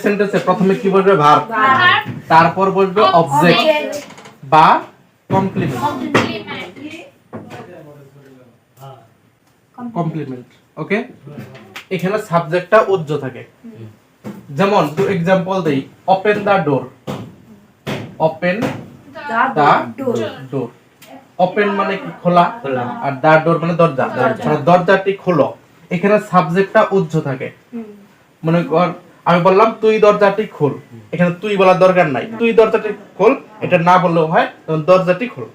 সেন্টেন্সে প্রথমে কি বসবে ভার্ব, তারপর বসবে অবজেক্ট বা কমপ্লিমেন্ট। কমপ্লিমেন্ট ওকে। এখানে সাবজেক্টটা উজ্জ থাকে। যেমন টু এক্সাম্পল দেই, open the door. Open the door. Open মানে কি খোলা, আর দা ডোর মানে দরজা, মানে দরজাটি খোলো। এখানে সাবজেক্টটা উজ্জ থাকে। মনে কর আমি বললাম তুই দরজাটি খোল, এখানে তুই বলার দরকার নাই, তুই দরজাটি খোল এটা না বললেও হয়, তখন দরজাটি খোল,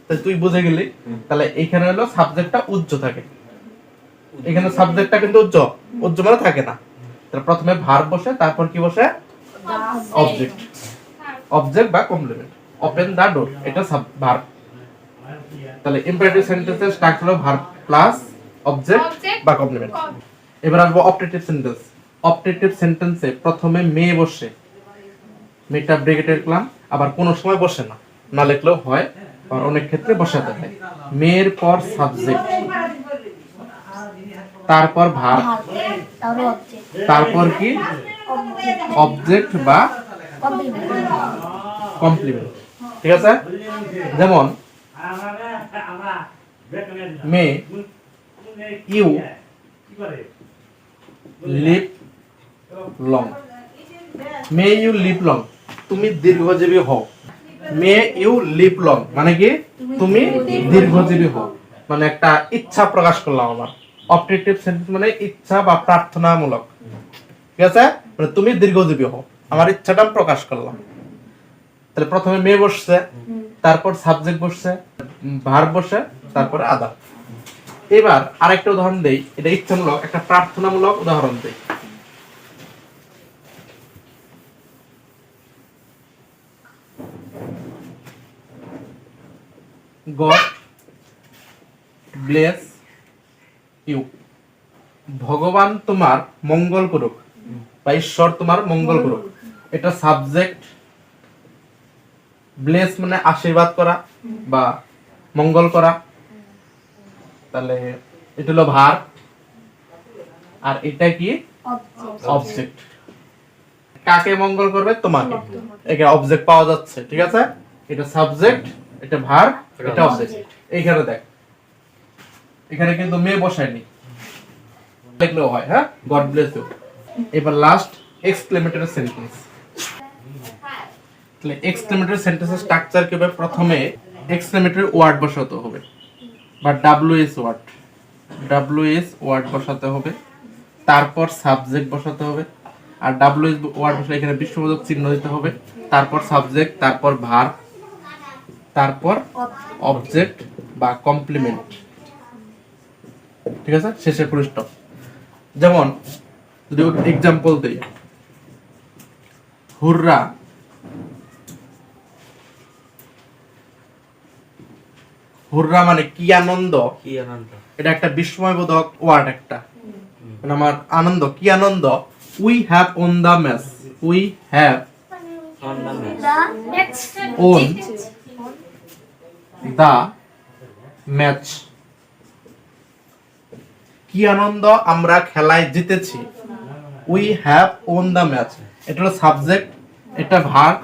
তাই তুই বুঝে গেলি। তাহলে এখানে হলো সাবজেক্টটা উজ্জ থাকে। এখানে সাবজেক্টটা কিন্তু উজ্জ মানে থাকে না। তাহলে প্রথমে ভার্ব বসে, তারপর কি বসে অবজেক্ট, অবজেক্ট বা কমপ্লিমেন্ট। ওপেন দা ডোর এটা ভার্ব। তাহলে ইম্পারেটিভ সেন্টেন্সের স্ট্রাকচার হলো ভার্ব প্লাস অবজেক্ট বা কমপ্লিমেন্ট। এবার আসবো অপটেটিভ সেন্টেন্স। অপটেটিভ সেন্টেন্সে প্রথমে মে বসে, মেটা ব্র্যাকেটে লিখলাম, আবার কোন সময় বসে না, না লিখলেও হয়, আর অনেক ক্ষেত্রে বসাতে হয়। মের পর সাবজেক্ট, তারপর ভার্ব, তারপর কি অবজেক্ট বা কমপ্লিমেন্ট। ঠিক আছে? যেমন may you live long. May you live long, তুমি দীর্ঘজীবী হও। মে ইউ লিভ লং মানে কি তুমি দীর্ঘজীবী হও, মানে একটা ইচ্ছা প্রকাশ করলাম আমার। অপটেটিভ সেন্টেন্স মানে ইচ্ছা বা প্রার্থনামূলক। ঠিক আছে? মানে তুমি দীর্ঘজীবী হও, আমার ইচ্ছাটা প্রকাশ করলাম। তাহলে প্রথমে মে বসছে, তারপর সাবজেক্ট বসছে, ভার্ব বসে, তারপরে আদার। এবার আরেকটা উদাহরণ দেই, এটা ইচ্ছামূলক, একটা প্রার্থনামূলক উদাহরণ দেই। God bless you. ভগবান তোমার মঙ্গল করুক, বা ঈশ্বর তোমার মঙ্গল করুক। এটা সাবজেক্ট। ব্লেস মানে আশীর্বাদ করা বা মঙ্গল করা। তাহলে এটা হলো ভার্ব, আর এটা কি অবজেক্ট। কাকে মঙ্গল করবে? তোমাকে। এখানে অবজেক্ট পাওয়া যাচ্ছে। ঠিক আছে? এটা সাবজেক্ট, এটা ভার্ব, এটা অবজেক্ট। এইখানে দেখ, এখানে কিন্তু মে বসায়নি, লিখলেও হয়। হ্যাঁ, গড ব্লেস ইউ। এবার লাস্ট এক্সক্লেমেটরি সেন্টেন্স। তাহলে এক্সক্লেমেটরি সেন্টেন্সের স্ট্রাকচার কি হবে? প্রথমে এক্সক্লেমেটরি ওয়ার্ড বসাতে হবে, বা ডব্লিউএস ওয়ার্ড, ডব্লিউএস ওয়ার্ড বসাতে হবে, তারপর সাবজেক্ট বসাতে হবে, আর ডব্লিউএস ওয়ার্ড বসলে এখানে বিস্ময়বোধক চিহ্ন দিতে হবে, তারপর সাবজেক্ট, তারপর ভার্ব, তারপর অবজেক্ট বা কমপ্লিমেন্ট। ঠিক আছে? শেষে ফুল স্টপ। যেমন যদি এক্সাম্পল দেই, হুররা। হুররা মানে কি আনন্দ, এটা একটা বিস্ময়বোধক ওয়ার্ড একটা, মানে আমার আনন্দ, কি আনন্দ। We have won the match, we have won the match. কি আনন্দ, আমরা খেলায় জিতেছি। We have won the match, এটা হলো সাবজেক্ট, এটা ভার্ব,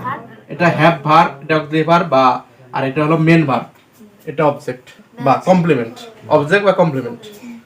এটা হ্যাভ ভার্ব, এটা অক্সিলারি ভার্ব, বা আর এটা হলো মেন ভার্ব, এটা অবজেক্ট বা কমপ্লিমেন্ট। অবজেক্ট বা কমপ্লিমেন্ট।